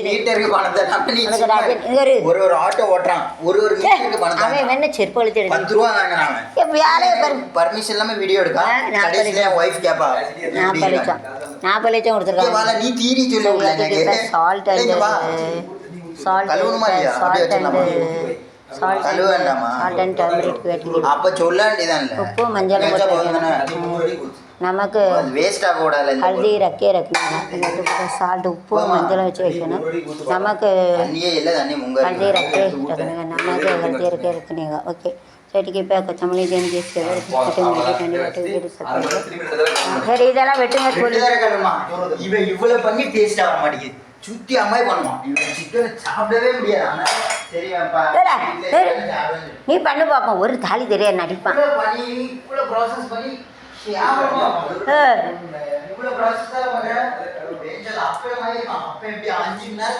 மீட்டருக்கு பணத்தை ஒரு ஒரு ஆட்டோ ஓட்டுறான் ஒரு ஒரு மீட்டருக்கு பணத்தை அவன் என்ன செருப்பு அழுத்தி 10 ரூபா வாங்குறான் பர்மிஷன் இல்லாம வீடியோ எடுக்கா கடைசில வைஃப் கேப்பா 40 லட்சம் கொடுத்துருக்காங்க நீ தீரி சொல்லு சால்ட் அண்ட் அப்ப சொல்ல வேண்டியதான் உப்பு மஞ்சள் நமக்கு ஹல்தி ரக்கே ரக்கணும் சால்ட் உப்பு மஞ்சள் வச்சு வைக்கணும் நமக்கு हल्दी रखे रखने नमक हल्दी रखे रखने का ओके चटकी पे कोतमली देन के फिर இதெல்லாம் வெட்டுங்க சொல்லி இவன் இவ்வளவு பண்ணி டேஸ்ட் ஆக மாட்டேங்குது சுத்தி அம்மாய் பண்ணுவான் இவன் சிக்கனை சாப்பிடவே முடியாது நீ பண்ணு பாப்போம் ஒரு தாலி தெரியாது நடிப்பான் இவ்வளவு ப்ராசஸ் பண்ணி இவ்வளவு ப்ராசஸ் பண்ற அப்பவே மாதிரி அப்ப எப்படி 5 மணி நேரம்